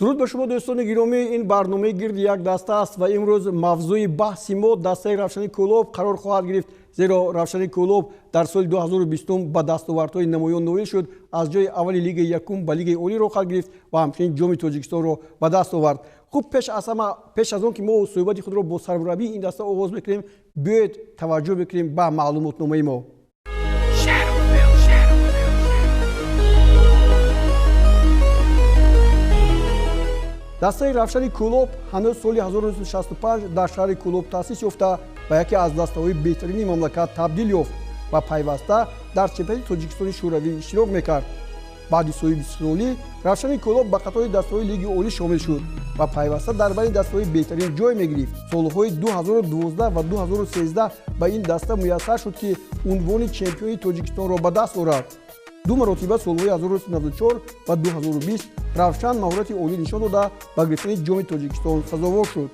درود به شما دوستان گرامی. این برنامه گرد یک دسته است و امروز موضوع بحث ما دسته روشنی کلوب قرار خواهد گرفت، زیرا روشنی کلوب در سال 2020 با دستاوردهای نمایان نویل شد. از جای اولی لیگ یکم به لیگ اولی رو خواهد گرفت و همچنین جام تاجیکستان رو به دست آورد. خوب پیش از اون که ما صحبت خود رو با سرمربی این دسته آغاز بکنیم، بیاید توجه بکنیم به معلومات نامه ما. دسته روشنی کلوب هنوز سال 1965 در شهر کلوب تأسیس یافته و یکی از دسته‌های بهترین مملکت تبدیل یافت و پیوسته در چمپیونات تاجیکستان شوروی اشتراک میکرد. بعد از 20 سالی روشنی کلوب به قطار دسته‌های لیگ اولی شامل شد و پیوسته در بین دسته‌های بهترین جای میگرفت. سالهای 2012 و 2013 به این دسته میسر شد که عنوان چمپیون تاجیکستان را به دست آورد. دو مرتبه سالهای 1994 و 2020 روشن مهارت عالی نشان داده به گرفتن جام تاجیکستان سزاوار شد.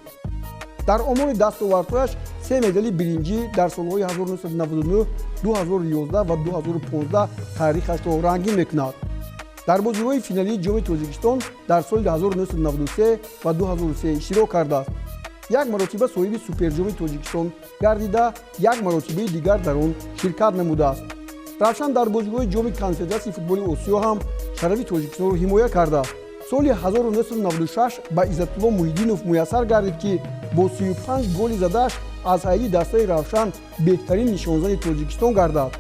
در آمار دستاوردهایش 3 مدال برنجی در سالهای 1999، 2011 و 2015 تاریخش را رنگین میکند. در بازی‌های فینالی جام تاجیکستان در سال 1993 و 2003 اشتراک کرده است. یک مرتبه صاحب سوپر جام تاجیکستان گردیده، یک مرتبه دیگر در آن شرکت نموده است. روشن در بازی‌های جام کنفدراسیون فوتبال آسیا هم شرف تاجیکستان را حمایت کرده است. سال 1996 به عزت‌الله محیدینوف میسر گردید که با 35 گل زده‌اش از هیئت دسته روشن بهترین نشانزن تاجیکستان گردید.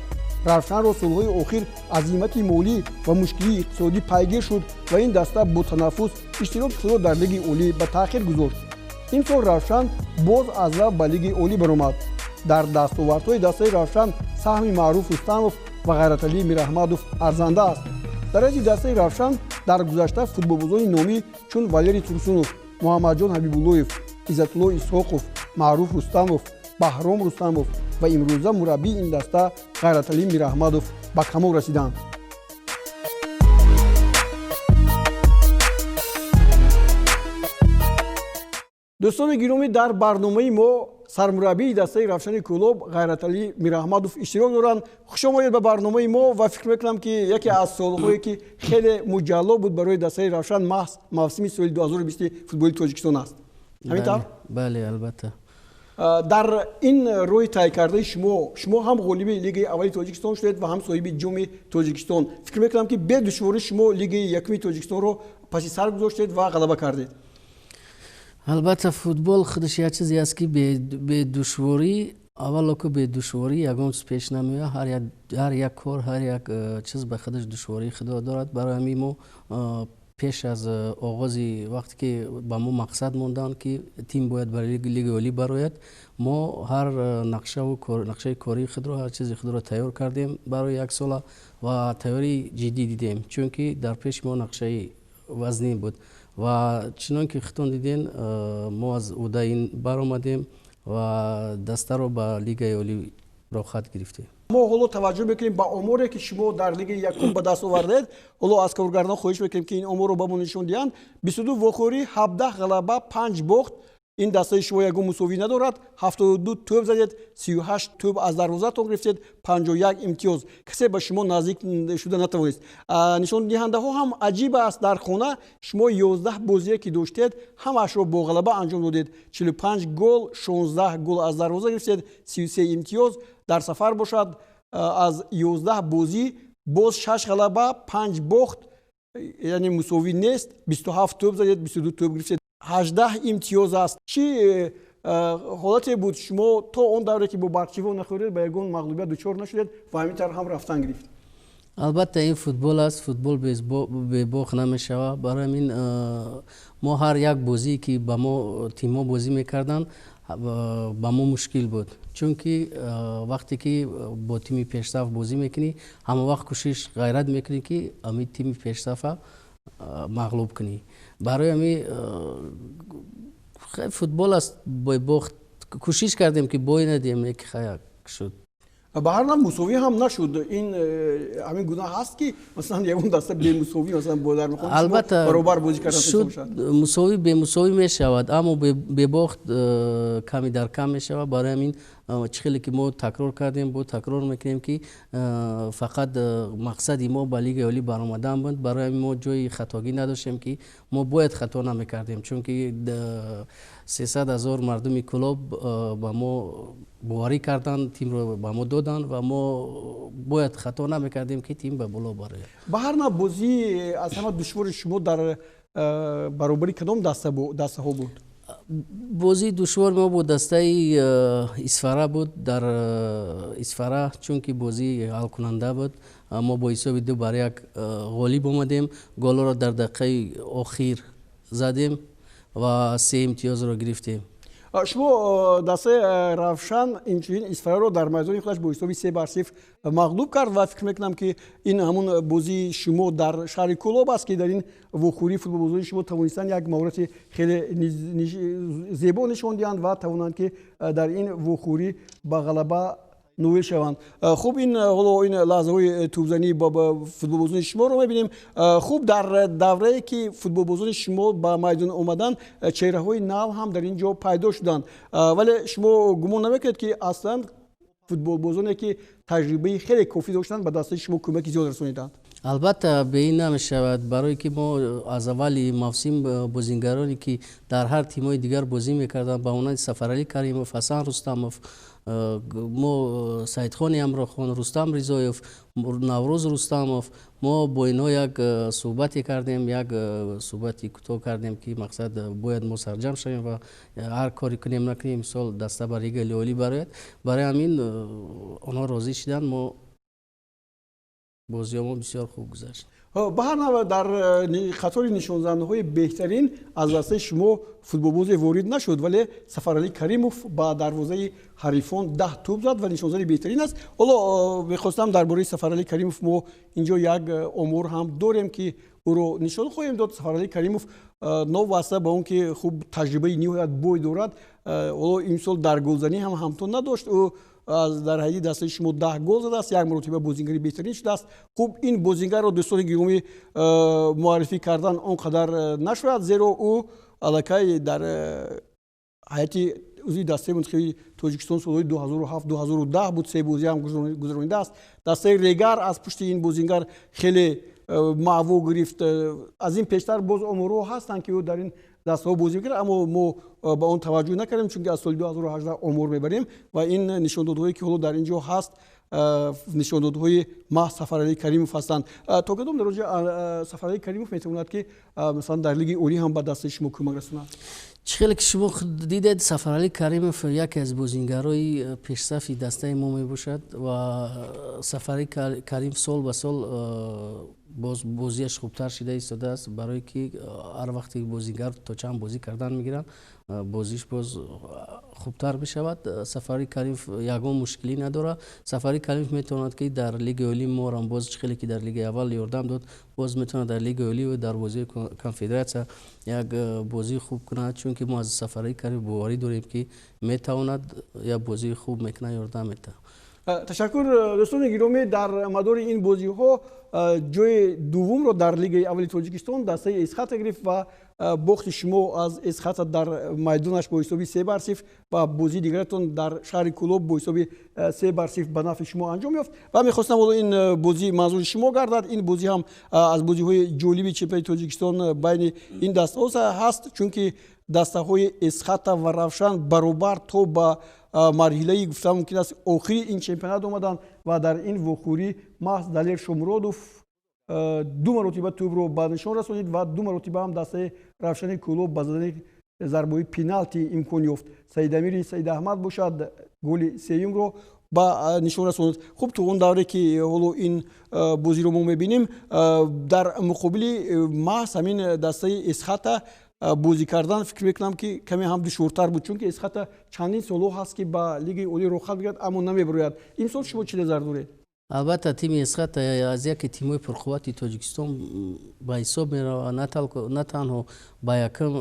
روشن را سالهای اخیر عزیمت مالی و مشکلی اقتصادی پیگیر شد و این دسته با تنفس اشتراک خود را در لیگ اولی به تأخیر گذاشت. این سال روشن باز از راه به لیگ اولی برآمد. در دستاوردهای دسته روشن سهم معروف رستموف و غیرتعلی میراحمدوف ارزنده است. در این دسته روشن در گذشته فوتبالبازان نامی چون والری تورسونوف، محمدجان حبیب‌اللهیف، عزت‌الله اسحاقوف، معروف رستموف، بهرام رستموف و امروزه مربی این دسته غیرتعلی میراحمدوف به کمال رسیدند. دوستان گرامی، در برنامه ما سرمربی دسته روشن کلوب غیرتعلی میراحمدوف اشتراک دارند. خوش آمدید به برنامه ما و فکر میکنم که یکی از سالهایی که خیلی مجلل بود برای دسته روشن محض موسم سال 2020 فوتبال تاجیکستان است. همینطور؟ بله البته. در این روی طی کرده شما هم غالب لیگ اولی تاجیکستان شدید و هم صاحب جام تاجیکستان. فکر میکنم که به دشواری شما لیگ یکم تاجیکستان رو پس سر گذاشتید و غلبه کردید. البته فوتبال خودش یه چیزی است که به دشواری اولا که به دشواری یگان پیش نمیاد. هر یک کار، هر یک چیز به خودش دشواری خود دارد. برای همین ما پیش از آغاز وقتی که با ما مقصد موندن که تیم باید برای لیگ اولی برآید، ما هر نقشه کاری خود رو، هر چیزی خود رو تیار کردیم برای یک سال و تیاری جدی دیدیم، چون که در پیش ما نقشه وزنی بود و چنان که خودتون دیدین ما از اوده این برآمدیم و دسته رو به لیگ اولی را خط گرفتیم. ما حالا توجه بکنیم به آماری که شما در لیگ یکم به دست آوردید. حالا از کارگردان خواهش میکنیم که این آمار رو به ما نشون دهند. 22 واخوری، 17 غلبه، 5 باخت. این دسته شما یگان مساوی ندارد. 72 توپ زدید، 38 توپ از دروازه تان گرفتید، 51 امتیاز. کسی به شما نزدیک شده نتوانست. نشان دهنده ها هم عجیب است. در خانه شما 11 بازی که داشتید همش رو با غلبه انجام دادید. 45 گل، 16 گل از دروازه گرفتید، 33 امتیاز. در سفر باشد از 11 بازی باز 6 غلبه، 5 باخت، یعنی مساوی نیست. 27 توپ زدید، 22 توپ گرفتید، 18 امتیاز است. چی حالتی بود شما تا اون دوره که با بارچیو نخورید به یگان مغلوبیت دچار نشدید و همینطور هم رفتن گرفت؟ البته این فوتبال است، فوتبال به باخت نمیشود. برای همین ما هر یک بازی که با ما تیم‌ها بازی میکردن با ما مشکل بود، چون که وقتی که با تیم پیشرفت بازی میکنی همه وقت کوشش غیرت میکنی که امی تیم پیشرفت مغلوب کنی. برای همین فوتبال است، با باخت کوشش کردیم که بای ندیم، یک خیاک شد. به هر حال مساوی هم نشد. این همین گناه هست که مثلا یه اون دسته به مساوی مثلا بازار می‌کنه، البته برابر بازی کردن شد. مساوی به مساوی میشود، اما به باخت کمی در کم میشود. برای همین چه خیلی که ما تکرار کردیم با تکرار میکنیم که فقط مقصد ما با لیگ اولی برآمدن بود. برای ما جای خطاگی نداشتیم که ما باید خطا نمیکردیم، چون که 300,000 مردم کلوب با ما باوری کردن، تیم رو با ما دادن و ما باید خطا نمیکردیم که تیم به بالا بره. به هر نوع بازی از همه دشوار شما در برابری کدام دسته ها بود؟ بازی دشوار ما بود دسته اسفره بود. در اسفره چون که بازی حل کننده بود، ما با حساب 2-1 غالب آمدیم. گل را در دقیقه آخر زدیم و 3 امتیاز را گرفتیم. شما دسته روشن اینچنین اسفره رو در میدان خودش با حساب 3-0 مغلوب کرد و فکر میکنم که این همون بازی شما در شهر کلوب است که در این وخوری فوتبال بازی شما توانستن یک مهارت خیلی زیبا نشان دهند و توانند که در این وخوری با غلبه نویل شوند. خوب این لحظه های توپزنی با فوتبال بازی شما رو میبینیم. خوب در دوره که فوتبال بازی شما با میدان اومدن چهره های نو هم در اینجا پیدا شدند، ولی شما گمان نمیکنید که اصلا فوتبال بازی که تجربه خیلی کافی داشتن به دست شما کمک زیاد رسوندند؟ البته به این نمیشود، برای که ما از اول موسم بازیگرانی که در هر تیم‌های دیگر بازی میکردن با اونها سفرعلی کریموف، حسن رستموف، ما سیدخان امراخان، رستم رضایف، نوروز رستموف، ما با اینها یک صحبتی کردیم، یک صحبتی کوتاه کردیم که مقصد باید ما سرجم شویم و هر کاری کنیم نکنیم سال دسته بر لیگ اولی برای همین آنها راضی شدن. ما بازی ما بسیار خوب گذشت. به هر نوع در خطر نشان‌دهنده های بهترین از دسته شما فوتبال بازی وارد نشد، ولی سفرعلی کریموف با دروازه حریفان 10 توپ زد و نشان‌دهنده بهترین است. حالا می‌خواستم درباره سفرعلی کریموف ما اینجا یک امور هم داریم که او رو نشان خواهیم داد. سفرعلی کریموف نواسته با اون که خوب تجربه نهایت بوی دارد، حالا این سال در گلزنی هم همتون نداشت. او از در حدی دسته شما 10 گل زده است، یک مرتبه بازیگری بهترین شده است. خوب این بازیگر رو دوستان گرامی معرفی کردن اونقدر نشد، زیرا او الکی در حیاتی عضوی دسته منتخبی تاجیکستان سالهای 2007-2010 بود، 3 بازی هم گذرانیده است. دسته ریگر از پشت این بازیگر خیلی معو گرفت. از این پیشتر باز امورو هستند که او در این دسته ها بازی می‌کنه، اما ما با اون توجه نکردیم چون که از سال 2018 امور میبریم و این نشاندادهایی که حالا در اینجا هست نشاندادهای محض سفرعلی کریموف هستند. تا کدام درجه سفرعلی کریموف میتواند که مثلا در لیگ اولی هم به دست شما کمک رساند؟ چخیلی که شما دیدید سفرعلی کریموف یکی از بازیگرای پیشصف دسته ما میباشد و سفرعلی کریم سال به سال بازیش خوبتر شده ایستاده است، برای که هر وقتی بازیگر تا چند بازی کردن میگیرن بازیش باز خوبتر بشود. سفرعلی کریموف یگان مشکلی نداره. سفرعلی کریموف میتواند که در لیگ اولی ما هم باز خیلی که در لیگ اول یاردم داد، باز میتونه در لیگ اولی و در بازی کنفدراسیون یک بازی خوب کنه، چون که ما از سفرعلی کریموف باوری داریم که میتواند یا بازی خوب میکنه یاردم میده. تشکر دوستان گرامی. در مدار این بازی ها جای دوم رو در لیگ اولی تاجیکستان دسته اسخط گرفت و باخت شما از اسخط در میدانش با حساب 3-0 و بازی دیگرتون در شهر کلوب با حساب 3-0 به نفع شما انجام یافت و میخواستم این بازی منظور شما گردد. این بازی هم از بازی های جالبی چمپیونات تاجیکستان بین این دسته ها هست، چون که دسته های اسخط و روشن برابر تو با مرحله گفتم ممکن است آخری این چمپیونات اومدن و در این وخوری محض دلیر شمرادوف 2 مرتبه توپ رو به نشان رسانید و 2 مرتبه هم دسته روشن کلوب با زدن ضربه پنالتی امکان یافت. سید امیری سید احمد باشد گل سوم رو با نشان رساند. خوب تو اون دوره که حالا این بازی رو ما میبینیم در مقابل محض همین دسته اسخط بازی کردن فکر میکنم که کمی هم دشوارتر بود، چون که اسخط چندین سال هست که با لیگ اولی روخت بگیرد اما نمیبرد. این سال شما چه نظر دارید؟ البته تیم اسخط از یک تیم‌های پرقوت تاجیکستان با حساب میره، نه تنها با یکم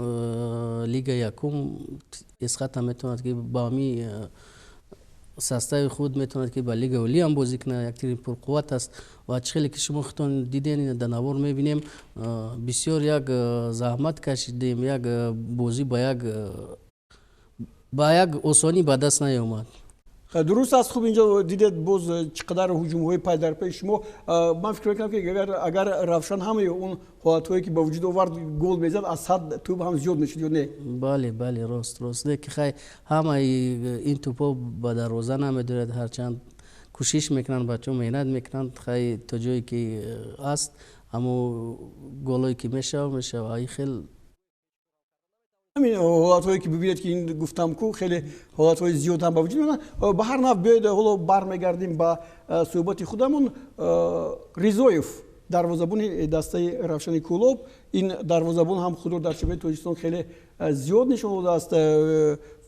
لیگ یکم اسخط میتواند که با می سسته خود میتواند که با لیگ اولی هم بازی کنه. یک تیم پرقوت است و خیلی که شما خودتون دیدین در نوار میبینیم بسیار یک زحمت کشیدیم، یک بازی با یک آسانی به دست نیامد. درست است. خوب اینجا دیدید باز چقدر هجوم‌های پای در پای شما. من فکر می‌کنم که اگر رفشان همه اون حالت‌هایی که با وجود آورد گل بزد از حد توپ هم زیاد میشد یا نه؟ بله راست ده که خیلی همه این توپا به دروازه نمی‌دورد، هرچند کوشش میکنن بچه‌ها مهنت میکنن خیلی تا جایی که است، اما گلایی که میشه ای خیلی همین حالت‌هایی که ببینید که این گفتم کو خیلی حالت‌های زیاد هم با وجود میاد. به هر نوع بیاید حالا برمیگردیم به صحبت خودمون. ریزویف دروازه‌بان دسته روشن کلوب، این دروازه‌بان هم خود رو در شبه تاجیکستان خیلی زیاد نشون داده است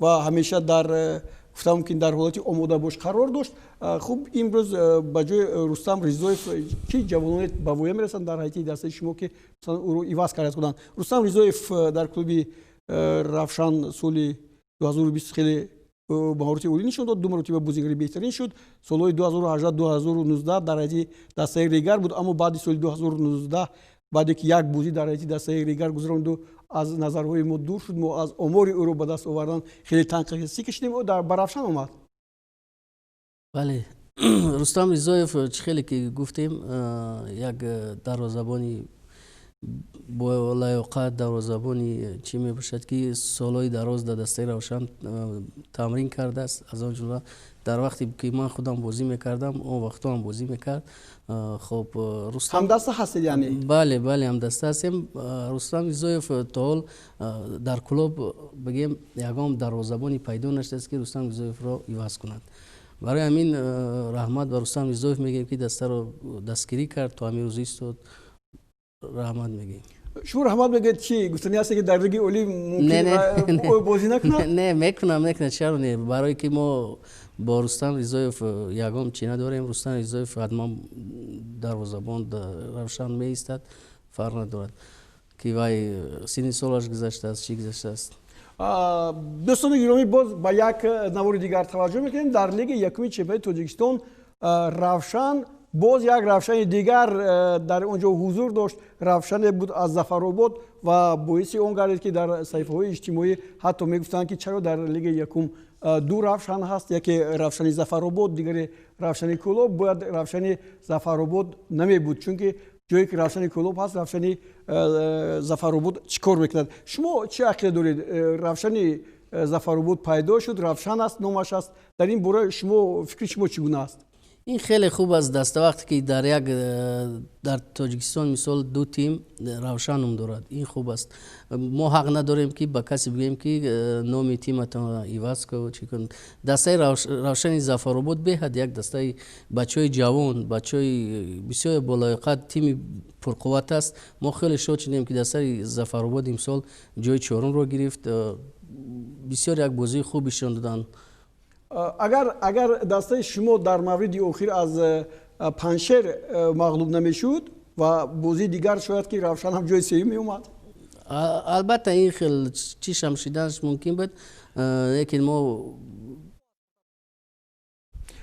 و همیشه در گفتم که در حالت آماده باش قرار داشت. خوب امروز با جای رستم ریزویف چه جوانان به ویژه میرسن در حیطه دسته شما که مثلا او رو ایواز کرده بودن؟ رستم ریزویف در کلوب رفشان سال 2020 خیلی مهارت عالی نشون داد، 2 مرتبه بازیگر بهترین شد. سالهای 2018 2019 در حیطه دسته ریگر بود، اما بعد سال 2019 بعد که یک بازی در حیطه دسته ریگر گذراند و از نظرهای ما دور شد، ما از آمار او رو به دست آوردن خیلی تنقیحی کشیدیم و در برافشان آمد. بله رستم ریزایف خیلی که گفتیم یک دروازه‌بانی با لیاقت، دروازه‌بانی چی می باشد که سالهای دراز در دسته روشن تمرین کرده است. از آن جمله در وقتی که من خودم بازی میکردم اون وقتا هم بازی میکرد. خب رستم هم دسته هستید یعنی؟ بله هم دسته هستیم. رستم ریزایف تا حال در کلوب بگیم یگام دروازه‌بانی پیدا نشده است که رستم ریزایف را عوض کند. برای همین رحمت به رستم ریزایف میگیم که دسته رو دستگیری کرد تا همین روز ایستاد. رحمت میگیم. شما رحمت بگید چی گفتنی هستی که در لیگ اولی ممکن بازی نکنه؟ نه میکنم چرا نه، برای که ما با رستم ریزایف یگام چی نداریم. رستم ریزایف حتما دروازه‌بان روشن می ایستد، فرق ندارد که وای سن سالش گذشته است چی گذشته است. دوستان گرامی باز با یک نوار دیگر توجه میکنیم. در لیگ یکم چمپیونات تاجیکستان روشن باز یک روشن دیگر در اونجا حضور داشت. روشن بود از ظفرآباد و باعث اون گردید که در صفحه های اجتماعی حتی میگفتند که چرا در لیگ یکم 2 روشن هست، یکی روشن ظفرآباد دیگر روشن کلوب. باید روشن ظفرآباد نمی بود چون که جایی که روشن کلوب هست روشن ظفرآباد چیکار میکند؟ شما چه عقیده دارید؟ روشن ظفرآباد پیدا شد، روشن است نامش است، در این باره شما فکر شما چگونه است؟ این خیلی خوب است دسته وقتی که در تاجیکستان مثال 2 تیم روشن نام دارد. این خوب است. ما حق نداریم که با کسی بگیم که نام تیم تا عوض کو چی کن. دسته روشن ظفرآباد به حد یک دسته بچهای جوان، بچهای بسیار بالایقت، تیم پرقوت است. ما خیلی شاد شدیم که دسته ظفرآباد امسال جای 4 رو گرفت. بسیار یک بازی خوبی شون دادن. اگر دسته شما در مورد اخیر از پنشر مغلوب نمیشد و بازی دیگر شاید که روشن هم جای سوم می اومد. البته این خیلی چی شمشیدنش ممکن بود، لیکن ما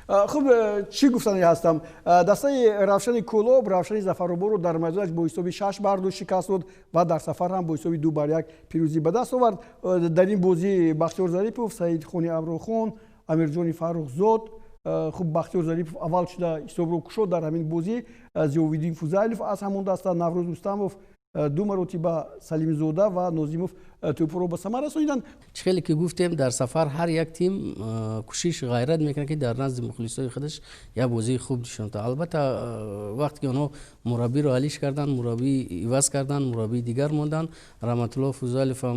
خب چی گفتنی هستم؟ دسته روشن کلوب روشن ظفرآباد رو در میدانش با حساب 6 بر 2 شکست داد و در سفر هم با حساب 2 بر 1 پیروزی به دست آورد. در این بازی بختیار ظریفوف، سعید خانی ابروخان، امیرجان فرخزاد، خوب بختیار ظریفوف اول شده حساب رو کشید در همین بازی. ضیاءالدین فضیلوف از همون دسته، نوروز رستموف 2 مرتبه، سلیم زاده و نازیموف توپ رو به ثمر رساندند. خیلی که گفتیم در سفر هر یک تیم کوشش غیرت میکنه که در نزد مخلصای خودش یک بازی خوب نشون بده. البته وقتی که اونها مربی رو حالیش کردن، مربی عوض کردن، مربی دیگر موندن. رحمت الله فضیلوف هم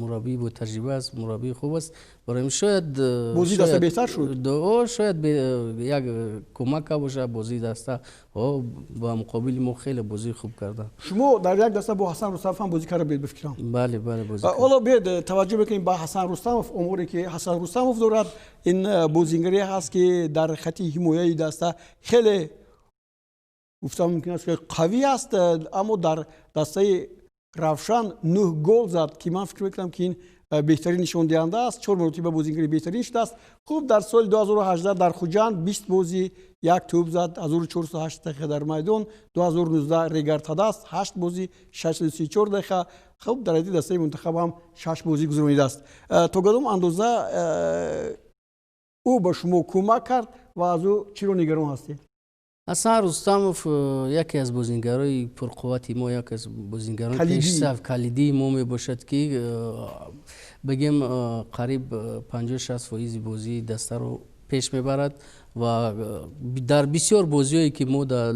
مربی با تجربه است، مربی خوب است. برای شاید بازی دسته بهتر شد. شاید یک کمک باشه بازی دسته با مقابل ما خیلی بازی خوب کردن. شما در یک دسته با حسن رستموف هم بازی کرده بید بفکرم. بله بازی. حالا بیاید توجه بکنیم با حسن رستموف. اموری که حسن رستموف دارد این بازیگری هست که در خط حمایه دسته خیلی گفتم ممکن است که قوی است، اما در دسته روشن 9 گل زد که من فکر میکنم که این بهترین نشان دهنده است. 4 مرتبه بازیگری بهترین شده است. خوب در سال 2018 در خوجند 20 بازی 1 توپ زد، 1408 دقیقه در میدان. 2019 ریگرتاده است 8 بازی 634 دقیقه. خوب در این دسته منتخب هم 6 بازی گذرانیده است. تا کدام اندازه ӯ ба шумо кӯмак кард ва аз ӯ чиро нигарон ҳастед? асан рустамов яке аз бозингарои пурқуввати мо, яке аз бозингарони пешсаф калидии мо мебошад, ки бигем қариб 50-60% бозии дастаро пеш мебарад ва дар бисёр бозиҳое ки мо дар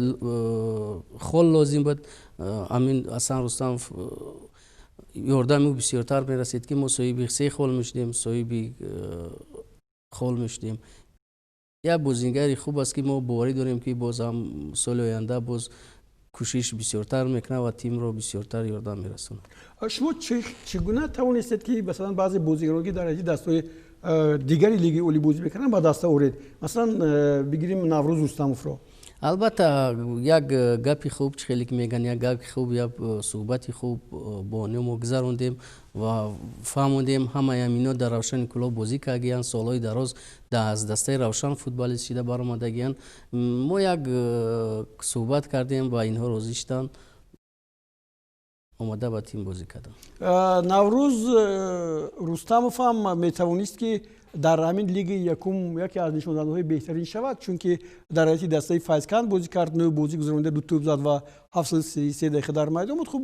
хол лозим буд, амин асан рустамов ёрдами ӯ бисёртар мерасид, ки мо соҳиби 3 хол мешудем, соҳиби хол мешудем. як бозингари хуб аст, ки мо боварӣ дорем, ки боз ҳам соли оянда боз кӯшиш бисёртар мекунад ва тимро бисёртар ёрдам мерасонад. шумо чӣ гуна тавонистед ки масалан баъзе бозигароне ки дар ҳайати дастаҳои дигари лиги олӣ бозӣ мекунанд ба даста оред? Масалан бигирем Наврӯз Рустамовро. албатта як гапи хуб чихеле ки мегӯянд, як гапи хуб, як суҳбати хуб бо онҳо мо гузарондем ва фаҳмондем ҳамаи ҳамино дар Равшани Кӯлоб бозӣ кардагиянд, солҳои дароз аз дастаи Равшан футболист шида баромадагиянд. Мо як суҳбат кардем ва инҳо розӣ шуданд, омода ба тим бозӣ карданд. Наврӯз Рустамов ҳам метавонист ки дар ҳамин лиги якум яке аз нишондиҳандаҳои беҳтарин шавад, чунки дар ҳайати дастаи Файзканд бозӣ кард, 9 бозӣ гузаронда, 2 тӯб зад ва 733 дақиқа дар майдон буд. Хуб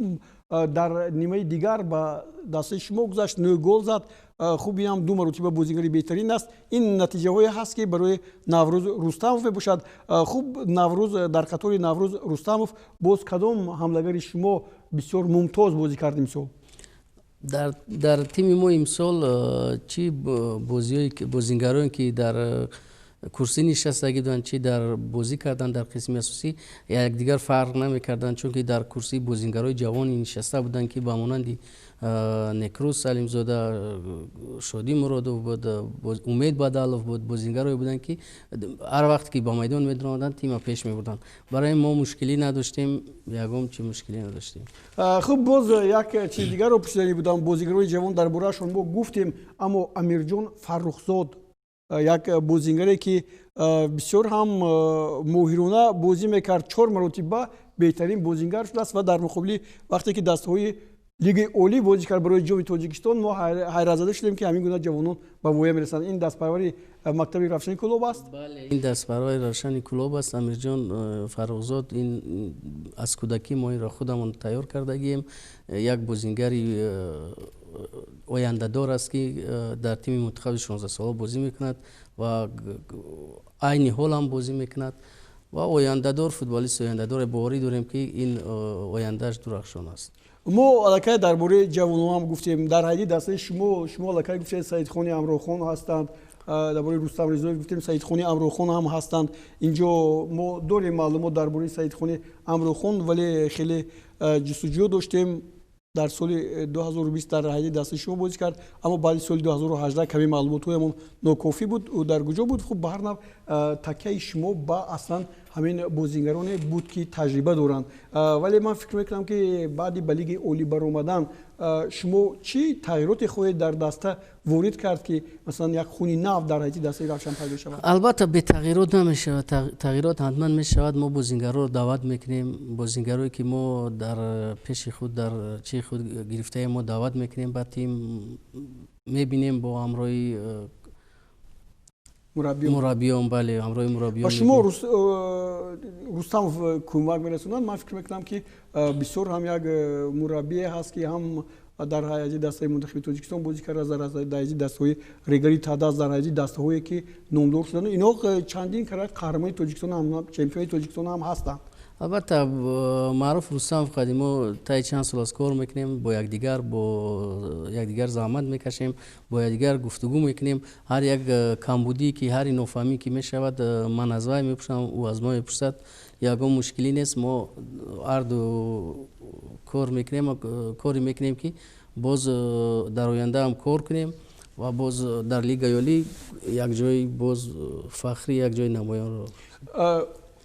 дар нимаи дигар ба дастаи шумо гузашт, 9 гол зад. хуб ин ҳам 2 маротиба бозигари беҳтарин аст. ин натиҷаҳое ҳаст ки барои Наврӯз Рустамов мебошад. хуб Наврӯз, дар қатори Наврӯз Рустамов боз кадом ҳамлагари шумо бисёр мумтоз бозӣ кард имсол? дар тими мо имсол чи бозингароне ки дар курсӣ нишастагӣ буданд, чи дар бозӣ кардан дар қисми асосӣ, якдигар фарқ намекарданд, чунки дар курсии бозингарои ҷавони нишаста буданд, ки ба монанди Некрус Салимзода, Шодӣ Муродов буд, Умед Бадалов буд, бозингарои буданд, ки ҳар вақте ки ба майдон медаромаданд, тима пеш мебурданд. Барои мо мушкилӣ надоштем, ягон чи мушкилӣ надоштем. хуб боз як чизи дигарро пурсиданӣ будам. Бозигарои ҷавон дар бораашон мо гуфтем, аммо Амирҷон Фаррухзод як бозингаре ки бисёр ҳам моҳирона бозӣ мекард, 4 маротиба беҳтарин бозингар шудааст ва дар муқобили вақте ки дастаҳои лиги олӣ бозӣ кард барои ҷоми Тоҷикистон, мо ҳайратзада шудем ки ҳамин гуна ҷавонон ба воя мерасанд. ин дастпарвари мактаби Равшани Кӯлоб аст? Бале, ин дастпарвари Равшани Кӯлоб аст. Амирҷон Фаррухзод, ин аз кӯдакӣ мо инро худамон тайёр кардагием. як бозингари ояндадор аст, ки дар тими мунтахаби 16-сола бозӣ мекунад ва айни ҳол ҳам бозӣ мекунад ва ояндадор, футболист ояндадор. боварӣ дорем ки ин ояндааш дурахшон аст. мо аллакай дар бораи ҷавонон ҳам гуфтем. дар ҳайати дастаи шумо аллакай гуфтед Саидхони Амрохон ҳастанд, дар бораи Рустам Резоев гуфтем, Саидхони Амрохон ҳам ҳастанд. инҷо мо дорем маълумот дар бораи Саидхони Амрохон, вале хеле ҷустуҷӯ доштем. дар соли 2020 дар ҳайати дастаи шумо бозӣ кард, аммо баъди соли 2018 каме маълумотҳоямон нокофӣ буд. ӯ дар куҷо буд? Хуб ба ҳар нав такяи шумо ба аслан ҳамин бозингароне буд ки таҷриба доранд. вале ман фикр мекунам ки баъди ба лиги олӣ баромадан шумо чӣ тағйироте хоҳед дар даста ворид кард ки масалан як хуни нав дар ҳайати дастаи Равшан пайдо шавад? албатта бетағйирот намешавад, тағйирот ҳатман мешавад. мо бозингароро даъват мекунем, бозингарое ки мо дар пеши худ дар чии худ гирифтаем мо даъват мекунем ба тим, мебинем бо ҳамроҳи мураббиён. Бале, ҳамроҳи мураббиён. ба шумо Рустамов кӯмак мерасонад? ман фикр мекунам ки бисёр ҳам як мураббие ҳаст ки ҳам дар ҳайати дастаи Мунтахаби Тоҷикистон бозӣ карда, дар ҳайати дастаҳои Регари Таъдас, дар ҳайати дастаҳое ки номдор шудаанд. инҳо чандин карат қаҳрамони Тоҷикистон ҳам, чемпиони Тоҷикистон ҳам ҳастанд. албатта маъруф Рустамов қадимо таи чанд сол аз кор мекунем, бо якдигар заҳмат мекашем, бо якдигар гуфтугӯ мекунем. ҳар як камбудӣ ки ҳари нофаҳмӣ ки мешавад, ман аз вай мепурсам, ӯ аз мо мепурсад. ягон мушкилӣ нест. мо ҳарду коре мекунем ки боз дар оянда ҳам кор кунем ва боз дар лигаи олӣ якҷои боз фахри, якҷои намоёнро.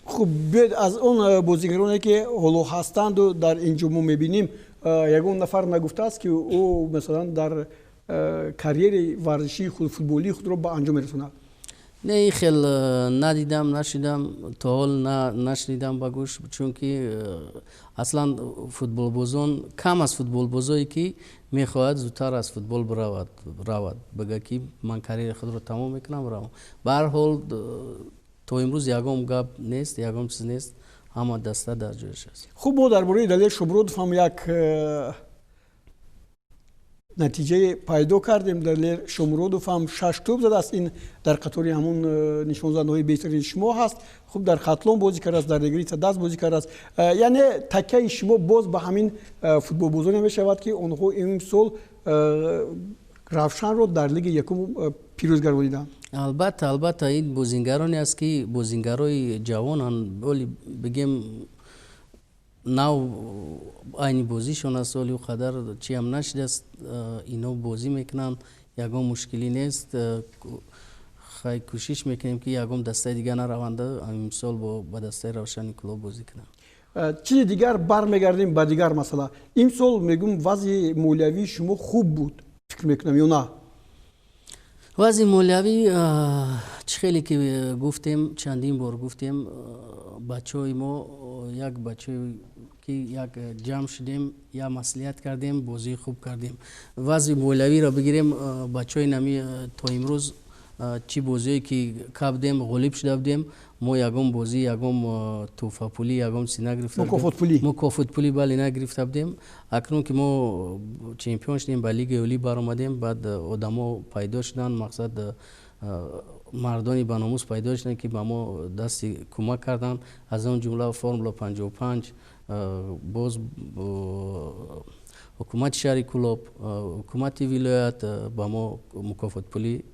хуб биёед аз он бозигароне ки ҳоло ҳастанду дар инҷо мо мебинем, ягон нафар нагуфтааст ки ӯ масалан дар карьери варзишии худ, футболии худро ба анҷом мерасонад? نه این خیل ندیدم نشیدم تا حال نشنیدم با گوش، چون که اصلا فوتبال بازان کم از فوتبال بازایی که میخواهد زودتر از فوتبال برود بگه که من کریر خود رو تمام میکنم روم. به هر حال تا امروز یگام گپ نیست، یگام چیز نیست، همه دسته در جایش است. خوب ما درباره دلیل شمرودوف هم یک نتیجه پیدا کردیم. دلیل شمرودوف هم 6 توپ زده است. این در قطاری همون نشانزدهای بهترین شما هست. خوب در خطلون بازی کرده است، در ریگریتا دست بازی کرده است. یعنی تکه شما باز به همین فوتبال بازی می شود که اونها امسال رفشن رو در لیگ یکم پیروز گردیدند. البته این بازیگرانی است که بازیگرای جوانن، ولی بگیم نو aynı بازیشون است، ولی قدر چی هم نشده است اینا بازی میکنن، یگام مشکلی نیست. خیلی کوشش میکنیم که یگام دسته دیگه نرونده، امسال با دسته روشن کلوب بازی کنن. چیز دیگر برمیگردیم به دیگر مسئله. امسال میگم وضع مالیوی شما خوب بود فکر میکنم یا نه؟ وضع مالیوی خیلی که گفتیم، چندین بار گفتیم، بچه‌های ما یک بچه که یک جمع شدیم یا مسئولیت کردیم، بازی خوب کردیم. وضع مالیوی را بگیریم، بچه‌های نمی تا امروز چی بازی که کردیم غالب شده بودیم، ما یگام بازی یگام توفه پولی یگام چیز نگرفته بودیم، مکافات پولی بله نگرفته بودیم. اکنون که ما چمپیون شدیم به لیگ اولی برآمدیم، بعد آدما پیدا شدن، مقصد مردانی باناموس پیدا شدن که به ما دست کمک کردن، از اون جمله فرمولا 55 باز حکومت شهری کلوب، حکومت ولایت به ما مکافات پولی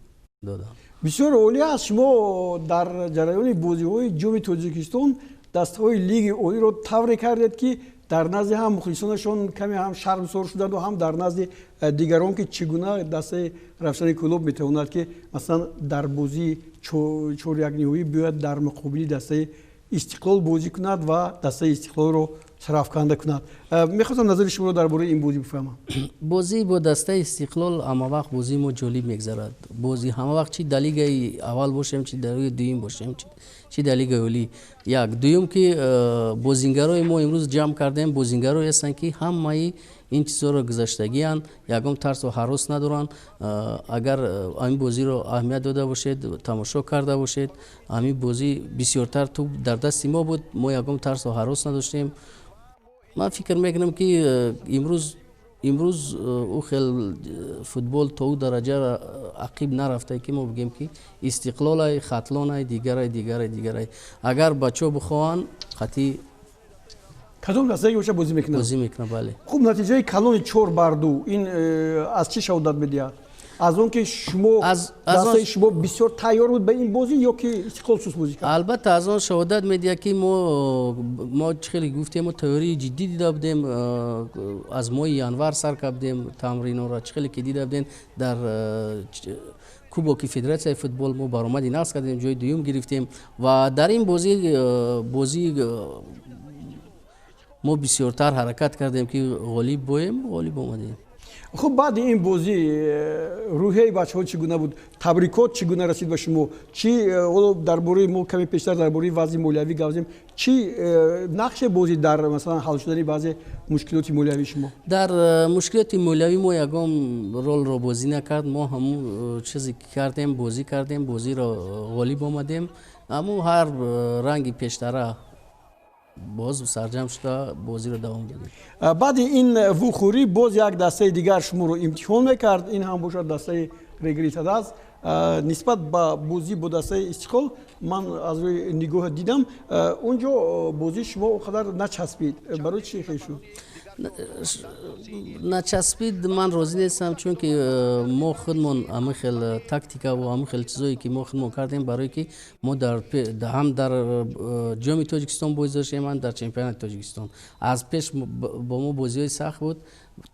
دادن. بسیار عالی است. شما در جریان بازی‌های جام تاجیکستان دسته‌های لیگ اولی رو تبریک کردید که در نزد هم مخلصانشون کمی هم شرمسار شدند و هم در نزد دیگران که چگونه دسته رفشن کلوب میتواند که مثلا در بازی چور یک نهایی بیاید در مقابل دسته استقلال بازی کند و دسته استقلال رو سرافکنده کند. میخواستم نظر شما رو درباره این بازی بفهمم. بازی با دسته استقلال همه وقت بازی ما جالب میگذرد. بازی همه وقت چی در لیگ اول باشیم، چی در لیگ دوم باشیم، چی در لیگ اولی. یک دوم که بازیگرای ما امروز جمع کردیم، بازیگرایی هستن که همه این چیزا رو گذشتگی اند، یگام ترس و هراس ندارن. اگر این بازی رو اهمیت داده باشید، تماشا کرده باشید، همین بازی بسیارتر تو در دست ما بود، ما یگام ترس و هراس نداشتیم. من فکر میکنم که امروز او خیل فوتبال تا او درجه عقیب نرفته که ما بگیم که استقلال خطلان دیگر اگر بچه بخواهن خطی کدوم دسته که بازی میکنه بله. خوب نتیجه کلون 4-2 این از چی شهادت میدهد؟ از اون که شما دسته شما بسیار تیار بود به این بازی یا که استقلال سوس بازی کرد؟ البته از اون شهادت میده که ما خیلی گفتیم، ما تئوری جدی دیده بودیم، از ماه ینور سر کردیم تمرین را خیلی که دیده بودیم. در کوبوک فدراسیون فوتبال ما برآمدی نقش کردیم، جای دوم گرفتیم و در این بازی ما بسیارتر حرکت کردیم که غالب آمدیم. خب بعد این بازی روحیه بچه‌ها چگونه بود؟ تبریکات چگونه رسید به شما؟ چی درباره ما کمی پیشتر درباره وضع مالیوی گفتیم، چی نقش بازی در مثلا حل شدن بعضی مشکلات مالیوی شما؟ در مشکلات مالیوی ما یگام رول رو بازی نکرد، ما همون چیزی کردیم، بازی رو غالب آمدیم، اما هر رنگی پیشتره باز سرجم شده بازی رو دوام دادیم. بعد این وخوری باز یک دسته دیگر شما رو امتحان میکرد، این هم باشد دسته ریگریتا دست. نسبت به بازی با دسته استقلال من از روی نگاه دیدم اونجا بازی شما اونقدر نچسبید، برای چی خیلی شد؟ نچسبید من راضی نیستم، چون که ما خودمون همه خیل تاکتیکا و همه خیل چیزایی که ما خودمون کردیم برای که ما هم در جام تاجیکستان بازی داشتیم، هم در چمپیونات تاجیکستان. از پیش با ما بازی‌های سخت بود،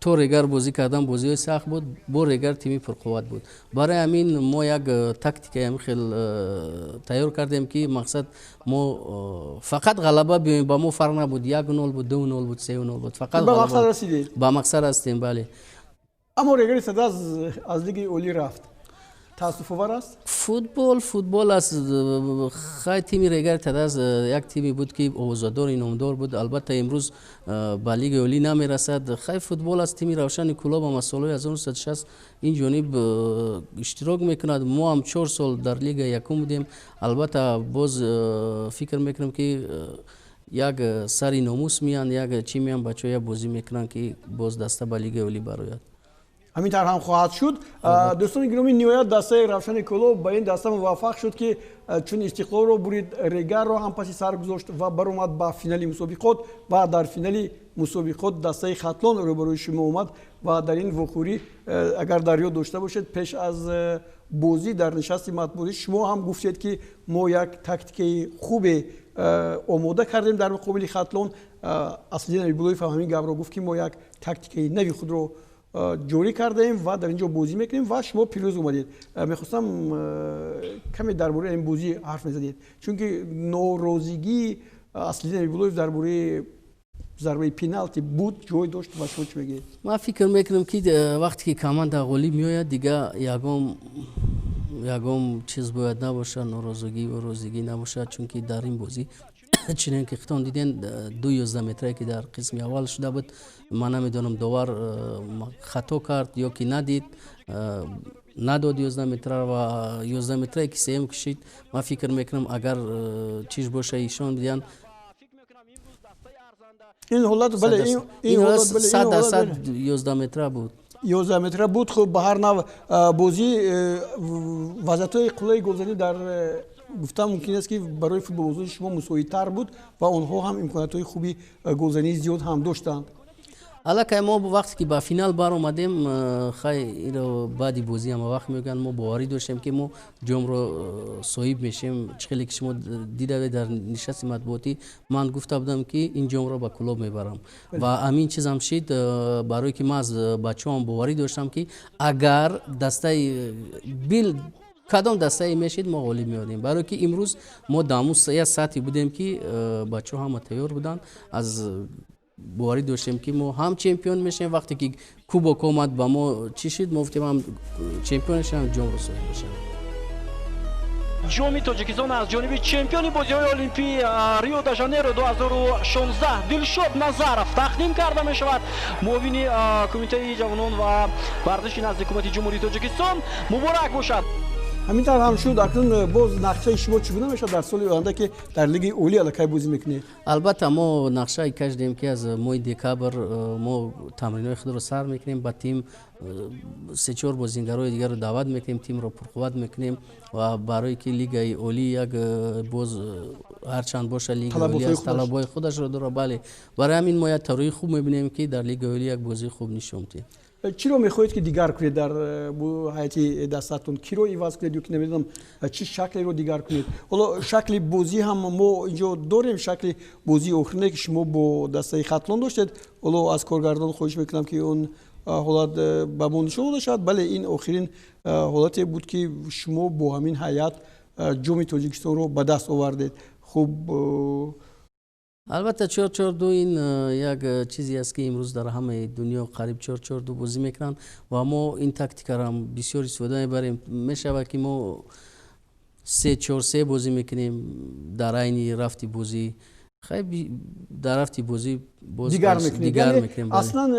تو ریگر بازی کردن بازی‌های سخت بود، با ریگر تیمی پرقوت بود. برای همین ما یک تاکتیک هم خیلی تیار کردیم که مقصد ما فقط غلبه بیایم، با ما فرق نبود، 1-0 بود، 2-0 بود، 3-0 بود، فقط به مقصد رسیدید. با مقصد هستیم بله. اما ریگر صدا از لیگ اولی رفت، таассуфовар аст? футбол аст. хай тими регар тадаз як тими буд ки овозадори номдор буд. албатта имрӯз ба лигаи олӣ намерасад. хай футбол аст. тими равшани клуб ам аз солҳои 1960 ин ҷониб иштирок мекунад. мо ҳам 4 сол дар лигаи якум будем. албатта боз фикр мекунем ки як сари номус меянд, як чӣ меянд бачаҳо як бозӣ мекунанд ки боз даста ба лигаи олӣ барояд. ҳамин тавр ҳам хоҳад шуд. дӯстони гиромӣ, ниҳоят дастаи равшани клуб ба ин даста муваффақ шуд ки чун истиқлолро бурид, регарро ҳам паси сар гузошт ва баромад ба финали мусобиқот ва дар финали мусобиқот дастаи хатлон рӯбарӯи шумо омад ва дар ин вохӯрӣ агар дар ёд дошта бошед, пеш аз бозӣ дар нишасти матбуӣ шумо ҳам гуфтед ки мо як тактикаи хубе омода кардем дар муқобили хатлон. Аслиддин Абибуллоев ҳамин гапро гуфт ки мо як тактикаи нави худро ҷорӣ кардаем ва дар инҷо бозӣ мекунем ва шумо пирӯз омадед. Мехостам каме дар бораи ин бозӣ ҳарф мезадед, чунки норозигии Аслиддин Абибуллоев дар бораи зарбаи пеналти буд, ҷой дошт ва шумо чӣ мегӯед? ман фикр мекунам ки вақте ки команда ғолиб меояд, дигар ягон чиз бояд набошад, норозигӣ ва розигӣ набошад, чунки дар ин бозӣ чунин ки хитон диден 2 11-метрае ки дар қисми аввал шуда буд, ман намедонам довар хато кард ё ки надид, надод 11 метра ва 11 метрае ки сеюм кишид. ман фикр мекунам агар чиз боша ишон бидиҳанд, ин ҳолат бале, ин ҳолат 100% 11 метра буд. 11 метра буд. Хуб, ба ҳар нав бозӣ вазъиятҳои қуллаи голзанӣ дар гуфтам мумкин аст ки барои футболбозони шумо мусоидтар буд ва онҳо ҳам имкониятҳои хуби голзании зиёд ҳам доштанд. аллакай мо вақте ки ба финал баромадем, хай иро баъди бозӣ ҳама вақт мегӯянд, мо боварӣ доштем ки мо ҷомро соҳиб мешем. чиқеле ки шумо дидавед дар нишасти матбуотӣ, ман гуфта будам ки ин ҷомро ба клуб мебарам ва ҳамин чизам шид, барое ки ман аз бачаҳам боварӣ доштам ки агар дастаи кадом дастае мешид, мо ғолиб меодем. барое ки имрӯз мо даму як сатҳи будем ки бачаҳо ҳама тайёр буданд. аз боварӣ доштем ки мо ҳам чемпион мешем. вақте ки кубок омад ба мо чӣ шид, мо гуфтем ҳам чемпион мешавам, ҷомро соҳиб мешавам. ҷоми тоҷикистон аз ҷониби чемпиони бозиҳои олимпии рио де жанейро 2016 дилшод назаров тақдим карда мешавад. муовини кумитаи ҷавонон ва варзиши назди ҳукумати ҷумҳурии тоҷикистон. муборак бошад. ҳамин тавр ҳам шуд. акнун боз нақшаи шумо чӣ гуна мешавад дар соли оянда ки дар лигаи олӣ аллакай бозӣ мекунед? албатта мо нақшаи кашидем ки аз моҳи декабр мо тамринҳои худро сар мекунем. ба тим 3-4 бозингарои дигарро даъват мекунем, тимро пурқувват мекунем ва барое ки лигаи олӣ як боз ҳарчанд боша лигаи олӣ аз талабҳои худашро дорад. бале, барои ҳамин мо як тарӯи хуб мебинем ки дар лигаи олӣ як бозии хуб нишон диҳем. чиро мехоҳед ки дигар кунед дар ҳайати дастатон? киро иваз кунед ё ки намедонам чӣ шаклеро дигар кунед? ҳоло шакли бозӣ ҳам мо инҷо дорем, шакли бозии охирина ки шумо бо дастаи хатлон доштед. ҳоло аз коргардон хоҳиш мекунам ки он ҳолат ба мо нишон дода шавад. бале, ин охирин ҳолате буд ки шумо бо ҳамин ҳайат ҷоми тоҷикистонро ба даст овардед. хуб, албатта 4-4-2 ин як чизе аст ки имрӯз дар ҳамаи дунё қариб 4-4-2 бозӣ мекунанд ва мо ин тактикаро ҳам бисёр истифода мебарем. мешавад ки мо 3-4-3 бозӣ мекунем дар айни рафти бозӣ. хай дар рафти бозӣ дигар мекунем. бале. аслан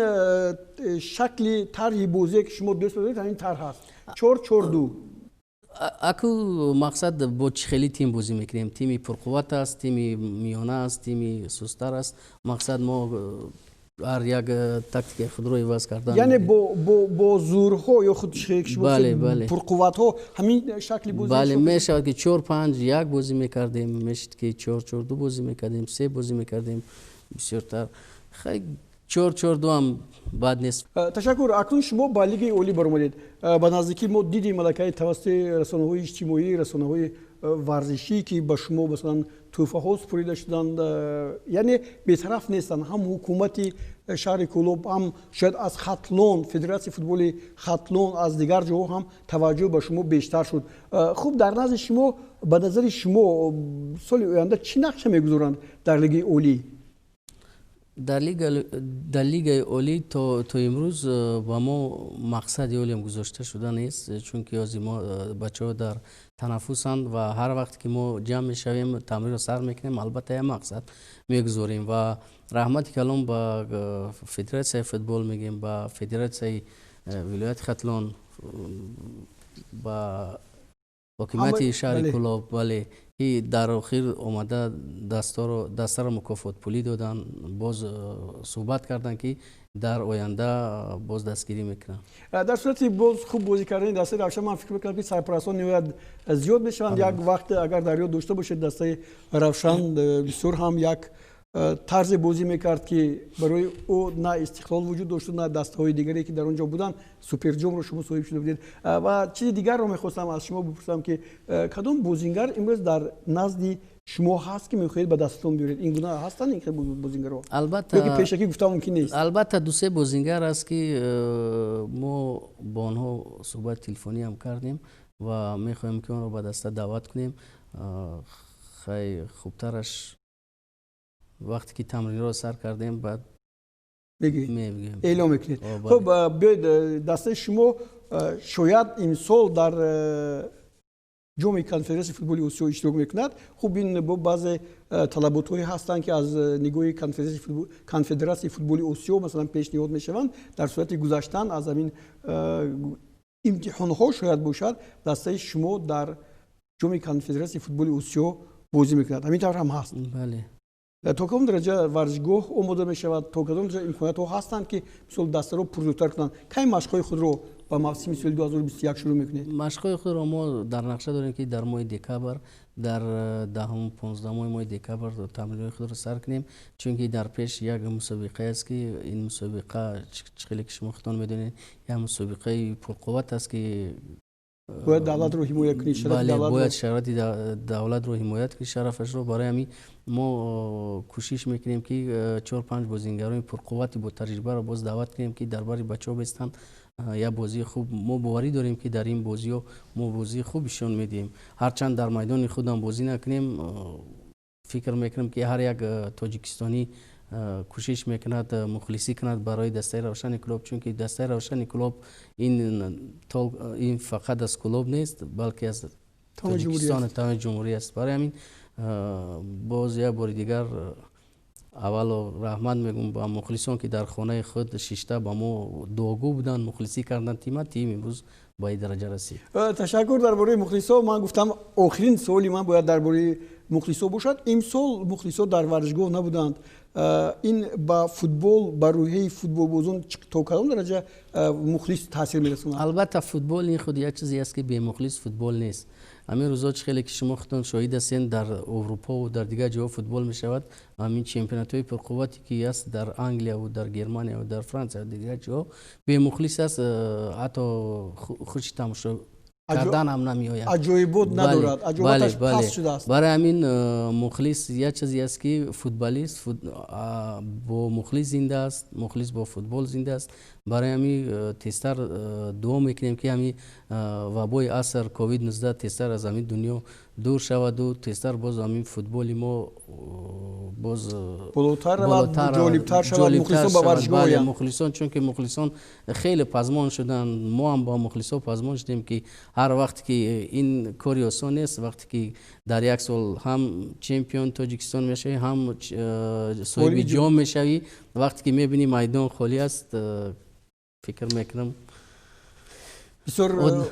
шакли тарҳи бозие ки шумо дӯст медоред ҳамин тарҳ аст, 4-4-2. аку мақсад бо чӣ хели тим бозӣ мекунем. тими пурқувват аст, тими миёна аст, тими сустар аст. мақсад мо ҳар як тактикаи худро иваз кардан, яъне бо зӯрҳо ё худ пурқувватҳо ҳамин шакли бозӣ. бале, мешавад ки 4-5-1 бозӣ мекардем, мешид ки 4-4-2 бозӣ мекардем, 3 бозӣ мекардем бисёртар. хай 4-4-2 ҳам бад нест. ташаккур. акнун шумо ба лигаи олӣ баромадед. ба наздикӣ мо дидем аллакай тавассути расонаҳои иҷтимоӣ, расонаҳои варзишӣ ки ба шумо масалан тӯҳфаҳо супорида шуданд. яъне бетараф нестанд. ҳам ҳукумати шаҳри Кӯлоб, ҳам шояд аз хатлон, федератсияи футболи хатлон, аз дигар ҷоҳо ҳам таваҷҷӯҳ ба шумо бештар шуд. хуб, дар назди шумо, ба назари шумо соли оянда чӣ нақша мегузоранд дар лигаи олӣ? در لیگ اولی تا امروز با ما مقصد اولیم گذاشته شده نیست، چون که از ما بچه ها در تنفسند و هر وقت که ما جمع میشویم تمرین رو سر میکنیم البته یه مقصد میگذاریم و رحمت کلام با فدراسیون فوتبال میگیم، با فدراسیون ولایت ختلان، با حکومت شهر کلاب، ولی در آخر اومده دستار مکافات پولی دادن، باز صحبت کردن که در آینده باز دستگیری میکنن. در صورتی باز خوب بازی کردن دسته روشن، من فکر میکنم که سرپرستان نهایت زیاد بشوند. یک وقت اگر در یاد داشته باشید دسته روشن بسیار هم یک طرز بازی میکرد که برای او نه استقلال وجود داشت نه دسته‌های دیگری که در اونجا بودن. سوپر جام رو شما صاحب شده بودید. و چیز دیگر رو میخواستم از شما بپرسم که کدام بازیگر امروز در نزد شما هست که میخواهید به دستتون بیارید؟ این گونه هستن این بازیگرها؟ البته که پیشکی گفتم ممکن نیست. البته دو سه بازیگر است که ما با آنها صحبت تلفنی هم کردیم و میخوایم که اون رو به دسته دعوت کنیم. خیلی خوبترش وقتی که تمرین رو سر کردیم بعد میگیم اعلام میکنید. خب بیاید دسته شما شاید این سال در جام کنفرانسی فوتبال آسیا اشتراک میکند. خب این با بعضی طلبات هایی هستند که از نگاه کنفدراسیون فوتبال آسیا مثلا پیشنهاد میشوند در صورت گذشتن از همین امتحان ها شاید باشد دسته شما در جام کنفدراسیون فوتبال آسیا بازی میکند. همین طور هم هست. بله. تا کدام درجه ورزشگاه آماده می شود؟ تا کدام درجه امکانات ها هستند که مثلا دسته رو پرزودتر کنند؟ کی مشق‌های خود رو با موسم سال 2021 شروع میکنید؟ مشق‌های خود رو ما در نقشه داریم که در ماه دکامبر، در 10-15 ماه دکامبر تمرین خود رو سر کنیم، چون که در پیش یک مسابقه است که این مسابقه چخیلی که شما خودتان میدونید یک مسابقه پرقوت است که باید دولت رو حمایت کنید. بله، باید شرایط دولت رو حمایت کنید، شرفش رو. برای همین ما کوشش میکنیم که 4-5 بازیگران پرقوتی با تجربه رو باز دعوت کنیم که درباره بچه‌ها بستن یا بازی خوب. ما باوری داریم که در این بازی ها ما بازی خوبشون میدیم، هرچند در میدان خودم بازی نکنیم. فکر میکنم که هر یک تاجیکستانی کوشش میکند مخلصی کند برای دسته روشن کلوب، چون که دسته روشن کلوب این فقط از کلوب نیست بلکه از تاجیکستان تمام جمهوری است. برای همین باز یک بار دیگر اول رحمت میگم با مخلصان که در خانه خود شیشته با ما دعاگو بودن، مخلصی کردن تیم امروز با این درجه رسید. تشکر. درباره مخلصان من گفتم آخرین سوالی من باید درباره مخلصان باشد. امسال مخلصان در ورزشگاه نبودند. این با فوتبال، با روحیه فوتبال بازون تا کدام درجه مخلص تاثیر میرسونه؟ البته فوتبال این خود یک چیزی است که به مخلص فوتبال نیست. همین روزا خیلی که شما خودتون شاهد هستین در اروپا و در دیگر جاها فوتبال می شود. همین چمپیونات های پرقوتی که است در انگلیس و در گرمانیا و در فرانسه و دیگر جاها به مخلص است، حتی خوش تماشا کردن هم نمی آید. عجایبات ندارد. عجایباتش پس شده است. برای همین مخلص یک چیزی است که فوتبالیست با مخلص زنده است، مخلص با فوتبال زنده است. برای همین تیستر دعا میکنیم که همین وبای عصر کووید 19 تیستر از همین دنیا دور شود و تیستر باز همین فوتبال ما باز بالاتر و جالبتر شود. مخلصان با ورزشگاه آیند. مخلصان، چون که مخلصان خیلی پزمان شدن. ما هم با مخلصان پزمان شدیم که هر وقت که این کاری آسان نیست، وقتی که در یک سال هم چمپیون تاجیکستان میشوی هم صاحب جام میشوی، وقتی که میبینی میدان خالی است فکر میکنم بسیار رو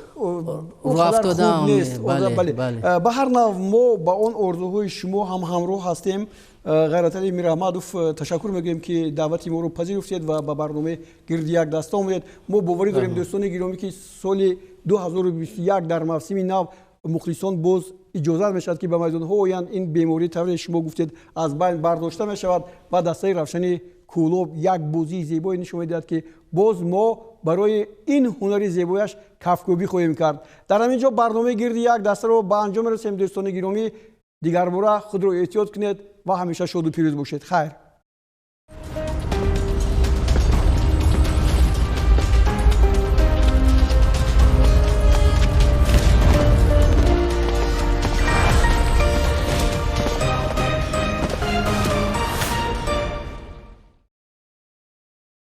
افتاده نیست. بله. به هر نوع ما با اون آرزوهای شما هم همراه هستیم. غیرت علی میر احمدوف تشکر میگیم که دعوت ما رو پذیرفتید و به برنامه گرد یک دسته آمدید. ما باوری داریم دوستان گرامی که سال 2021 در موسم نو مخلصان باز اجازه میشد که به میدان ها آیند. این بیماری طور شما گفتید از بین برداشته می شود و دسته روشن کلوب یک بازی زیبایی نشون میدهد که باز ما برای این هنری زیبایش کفکوبی خواهیم کرد. در همینجا برنامه گرد یک دسته رو به انجام رسیم. دوستان گرامی دیگر باره خود رو احتیاط کنید و همیشه شاد و پیروز باشید. خیر.